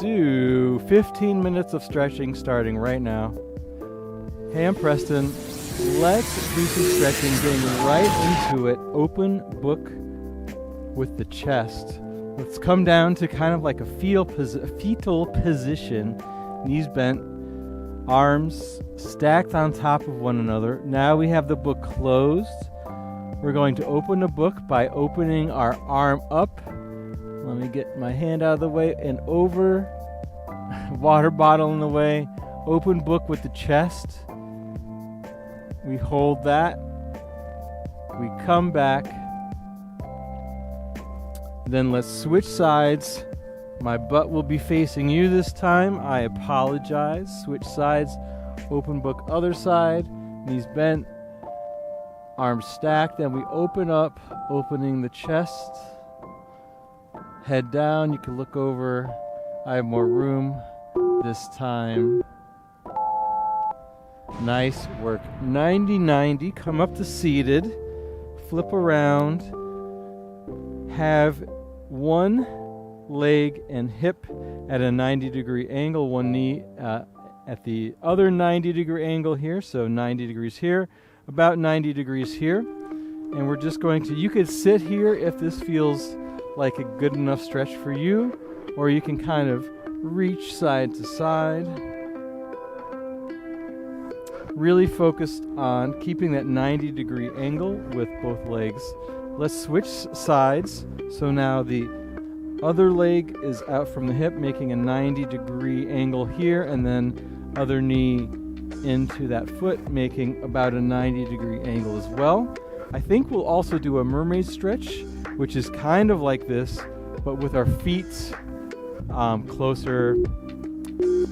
do 15 minutes of stretching starting right now. Hey, I'm Preston. Let's do some stretching, getting right into it. Open book with the chest. Let's come down to kind of like a fetal position. Knees bent, arms stacked on top of one another. Now we have the book closed. We're going to open the book by opening our arm up. Let me get my hand out of the way and over. Water bottle in the way. Open book with the chest. We hold that. We come back. Then let's switch sides. My butt will be facing you this time. I apologize. Switch sides. Open book other side. Knees bent. Arms stacked. Then we open up, opening the chest. Head down. You can look over. I have more room this time. Nice work. 90-90. Come up to seated. Flip around. Have one leg and hip at a 90-degree angle. One knee at the other 90-degree angle here. So 90 degrees here. About 90 degrees here. And we're just going to, you could sit here if this feels like a good enough stretch for you. Or you can kind of reach side to side. Really focused on keeping that 90-degree angle with both legs. Let's switch sides. So now the other leg is out from the hip, making a 90-degree angle here, and then other knee into that foot, making about a 90-degree angle as well. I think we'll also do a mermaid stretch, which is kind of like this, but with our feet closer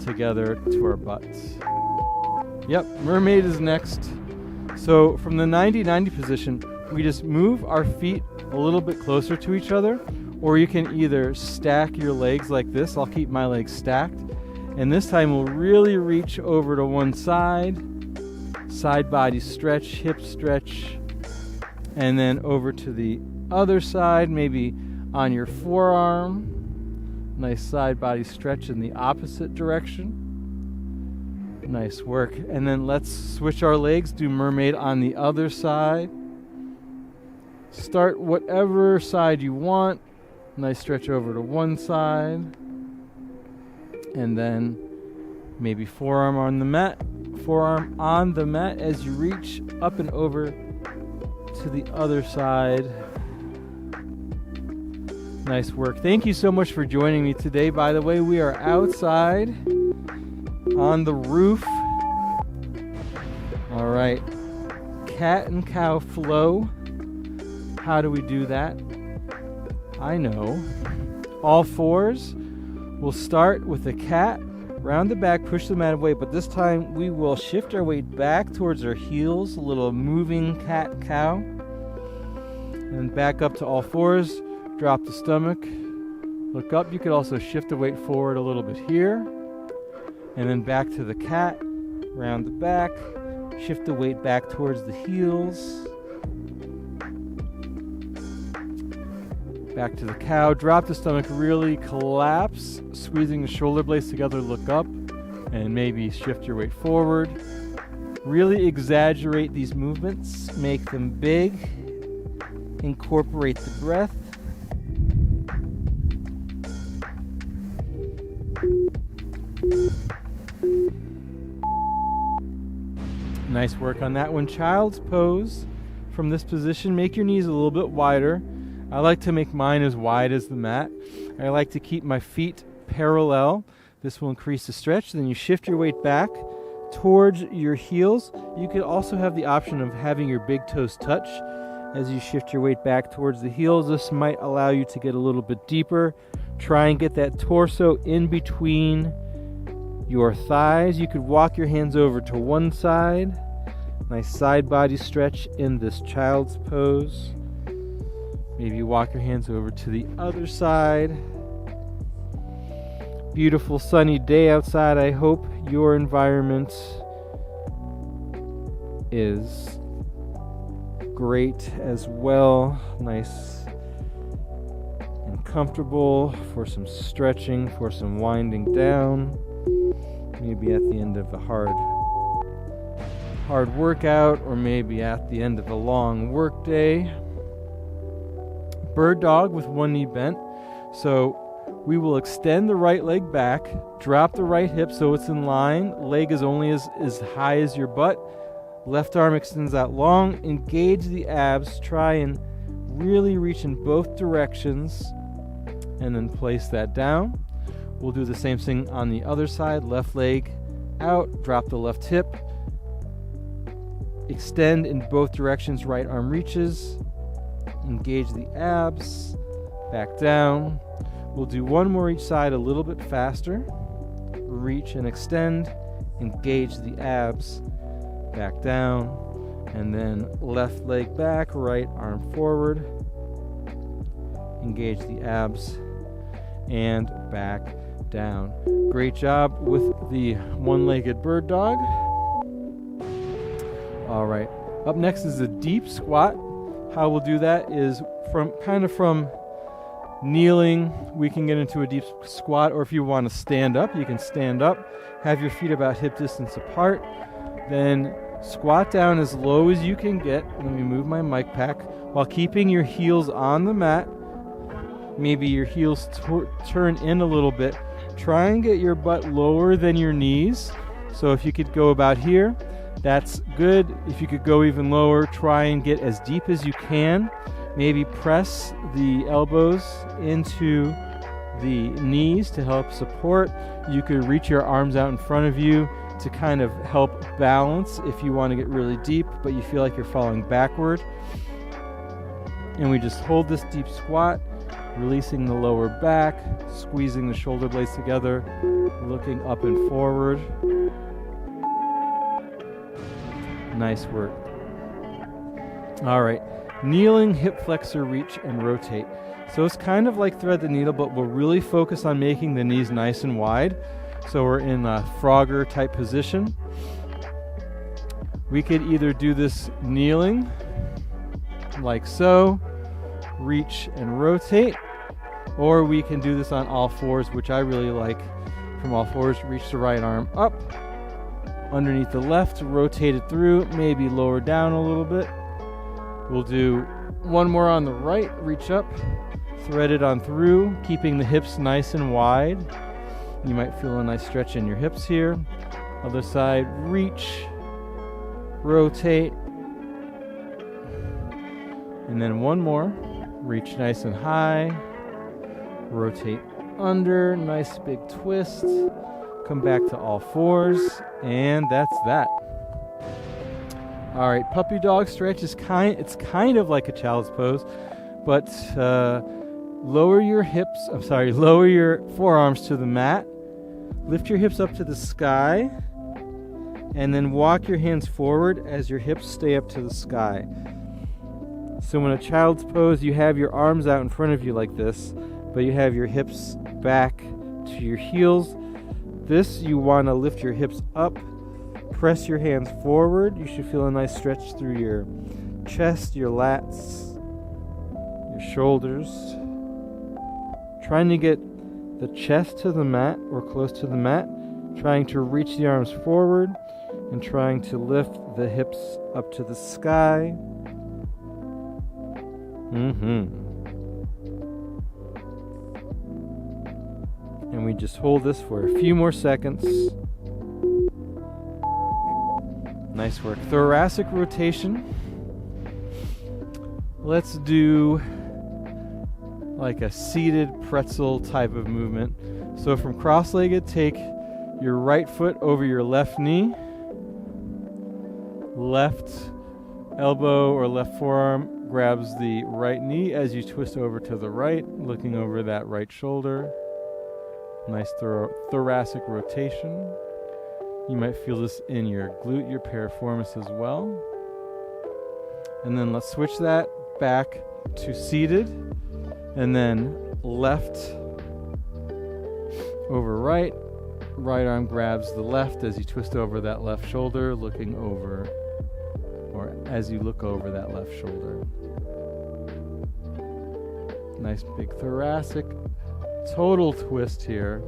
together to our butts. Yep, mermaid is next. So from the 90-90 position, we just move our feet a little bit closer to each other, or you can either stack your legs like this. I'll keep my legs stacked. And this time we'll really reach over to one side, side body stretch, hip stretch, and then over to the other side, maybe on your forearm. Nice side body stretch in the opposite direction. Nice work. And then let's switch our legs, do mermaid on the other side. Start whatever side you want. Nice stretch over to one side. And then maybe forearm on the mat. Forearm on the mat as you reach up and over to the other side. Nice work. Thank you so much for joining me today. By the way, we are outside on the roof. All right. Cat and cow flow. How do we do that? I know. All fours. We'll start with the cat. Round the back, push the mat away, but this time we will shift our weight back towards our heels. A little moving cat cow. And back up to all fours. Drop the stomach. Look up. You could also shift the weight forward a little bit here. And then back to the cat. Round the back. Shift the weight back towards the heels. Back to the cow. Drop the stomach. Really collapse. Squeezing the shoulder blades together. Look up. And maybe shift your weight forward. Really exaggerate these movements. Make them big. Incorporate the breath. Nice work on that one. Child's pose. From this position, make your knees a little bit wider. I like to make mine as wide as the mat. I like to keep my feet parallel. This will increase the stretch. Then you shift your weight back towards your heels. You could also have the option of having your big toes touch as you shift your weight back towards the heels. This might allow you to get a little bit deeper. Try and get that torso in between your thighs. You could walk your hands over to one side. Nice side body stretch in this child's pose. Maybe walk your hands over to the other side. Beautiful sunny day outside. I hope your environment is great as well. Nice and comfortable for some stretching, for some winding down. Maybe at the end of a hard workout, or maybe at the end of a long work day. Bird dog with one knee bent. So we will extend the right leg back, drop the right hip so it's in line. Leg is only as high as your butt. Left arm extends out long. Engage the abs. Try and really reach in both directions and then place that down. We'll do the same thing on the other side. Left leg out, drop the left hip. Extend in both directions, right arm reaches. Engage the abs, back down. We'll do one more each side a little bit faster. Reach and extend, engage the abs, back down. And then left leg back, right arm forward. Engage the abs and back down. Great job with the one-legged bird dog. All right, up next is a deep squat. How we'll do that is from kneeling, we can get into a deep squat, or if you want to stand up, you can stand up, have your feet about hip distance apart, then squat down as low as you can get. Let me move my mic pack while keeping your heels on the mat. Maybe your heels turn in a little bit. Try and get your butt lower than your knees. So if you could go about here, that's good. If you could go even lower, try and get as deep as you can. Maybe press the elbows into the knees to help support. You could reach your arms out in front of you to kind of help balance if you want to get really deep, but you feel like you're falling backward. And we just hold this deep squat, releasing the lower back, squeezing the shoulder blades together, looking up and forward. Nice work. All right, kneeling, hip flexor, reach, and rotate. So it's kind of like thread the needle, but we'll really focus on making the knees nice and wide. So we're in a Frogger type position. We could either do this kneeling, like so, reach and rotate, or we can do this on all fours, which I really like. From all fours, reach the right arm up, underneath the left, rotate it through, maybe lower down a little bit. We'll do one more on the right, reach up, thread it on through, keeping the hips nice and wide. You might feel a nice stretch in your hips here. Other side, reach, rotate, and then one more. Reach nice and high, rotate under, nice big twist, come back to all fours, and that's that. All right, puppy dog stretch is kind of like a child's pose, but lower your forearms to the mat, lift your hips up to the sky, and then walk your hands forward as your hips stay up to the sky. So in a child's pose, you have your arms out in front of you like this, but you have your hips back to your heels. This, you want to lift your hips up, press your hands forward. You should feel a nice stretch through your chest, your lats, your shoulders. Trying to get the chest to the mat or close to the mat, trying to reach the arms forward and trying to lift the hips up to the sky. And we just hold this for a few more seconds. Nice work. Thoracic rotation. Let's do like a seated pretzel type of movement. So from cross-legged, take your right foot over your left knee. Left elbow or left forearm grabs the right knee as you twist over to the right, looking over that right shoulder. Nice thoracic rotation. You might feel this in your glute, your piriformis as well. And then let's switch that back to seated. And then left over right. Right arm grabs the left as you twist over that left shoulder, looking over, or as you look over that left shoulder. Nice big thoracic. Total twist here.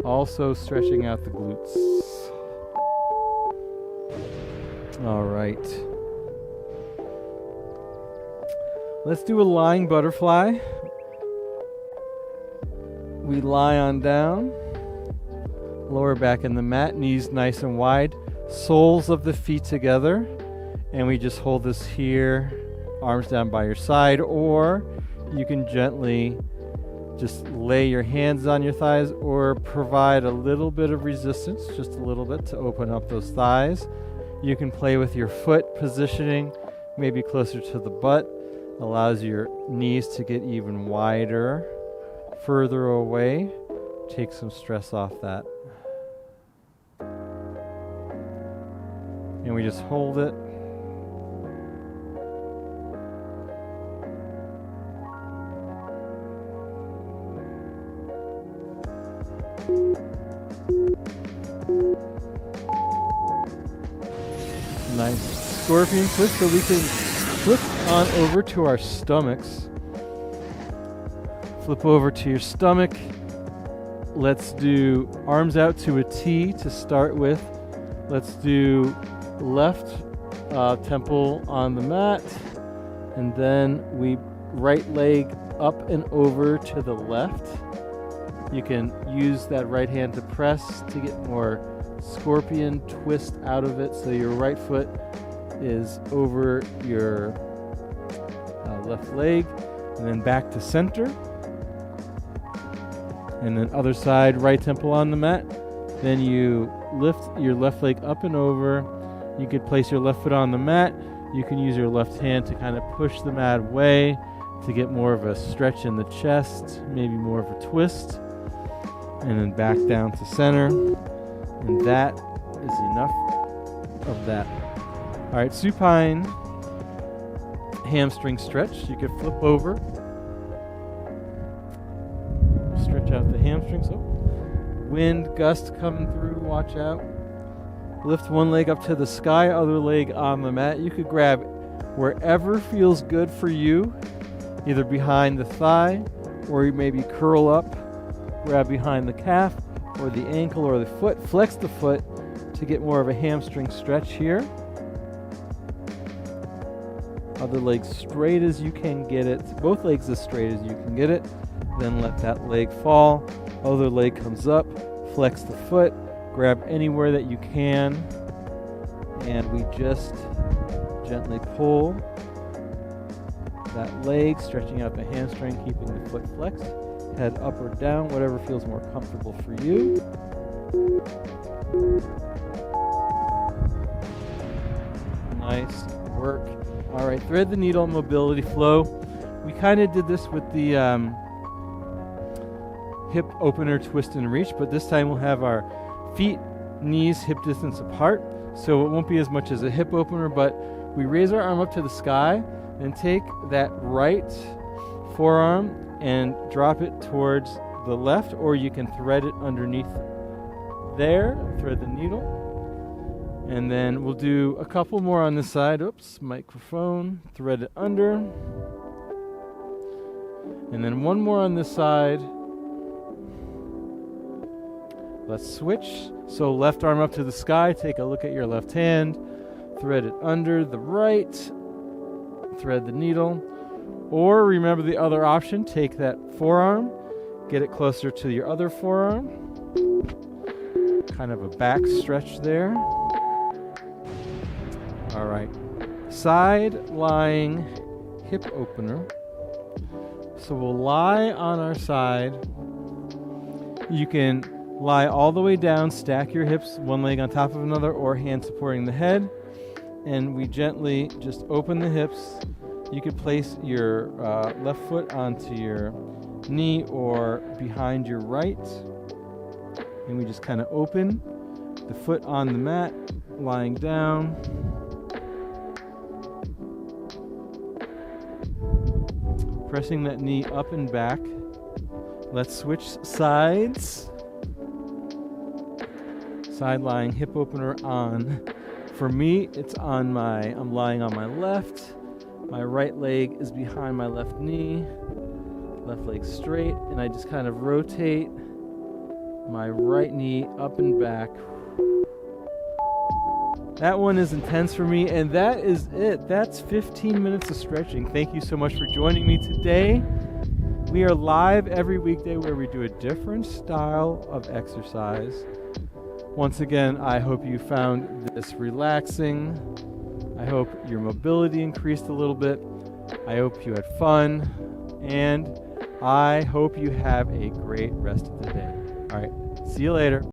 Also stretching out the glutes. All right. Let's do a lying butterfly. We lie on down. Lower back in the mat, knees nice and wide. Soles of the feet together. And we just hold this here. Arms down by your side. Or you can gently just lay your hands on your thighs or provide a little bit of resistance, just a little bit, to open up those thighs. You can play with your foot positioning, maybe closer to the butt. Allows your knees to get even wider, further away. Take some stress off that. And we just hold it. Nice scorpion twist, so we can flip on over to our stomachs. Flip over to your stomach. Let's do arms out to a T to start with. Let's do left temple on the mat, and then we right leg up and over to the left. You can use that right hand to press to get more scorpion twist out of it, so your right foot is over your left leg, and then back to center, and then other side, right temple on the mat. Then you lift your left leg up and over. You could place your left foot on the mat. You can use your left hand to kind of push the mat away to get more of a stretch in the chest, maybe more of a twist, and then back down to center. And that is enough of that. All right, supine hamstring stretch. You could flip over, stretch out the hamstrings. Oh, wind gust coming through, watch out. Lift one leg up to the sky, other leg on the mat. You could grab wherever feels good for you, either behind the thigh, or you maybe curl up, grab behind the calf, or the ankle, or the foot. Flex the foot to get more of a hamstring stretch here. Other leg straight as you can get it. Both legs as straight as you can get it. Then let that leg fall. Other leg comes up. Flex the foot. Grab anywhere that you can. And we just gently pull that leg, stretching out the hamstring, keeping the foot flexed. Head up or down, whatever feels more comfortable for you. Nice work. All right, thread the needle, mobility flow. We kind of did this with the hip opener, twist and reach, but this time we'll have our feet, knees, hip distance apart. So it won't be as much as a hip opener, but we raise our arm up to the sky and take that right forearm and drop it towards the left, or you can thread it underneath there, thread the needle. And then we'll do a couple more on this side. Oops, microphone. Thread it under. And then one more on this side. Let's switch. So left arm up to the sky. Take a look at your left hand. Thread it under the right. Thread the needle. Or remember the other option. Take that forearm. Get it closer to your other forearm. Kind of a back stretch there. All right, side lying hip opener. So we'll lie on our side. You can lie all the way down, stack your hips, one leg on top of another, or hand supporting the head. And we gently just open the hips. You could place your left foot onto your knee or behind your right. And we just kind of open the foot on the mat, lying down. Pressing that knee up and back. Let's switch sides. Side lying hip opener on. For me, it's on I'm lying on my left. My right leg is behind my left knee, left leg straight, and I just kind of rotate my right knee up and back. That one is intense for me, and that is it. That's 15 minutes of stretching. Thank you so much for joining me today. We are live every weekday where we do a different style of exercise. Once again, I hope you found this relaxing. I hope your mobility increased a little bit. I hope you had fun, and I hope you have a great rest of the day. All right, see you later.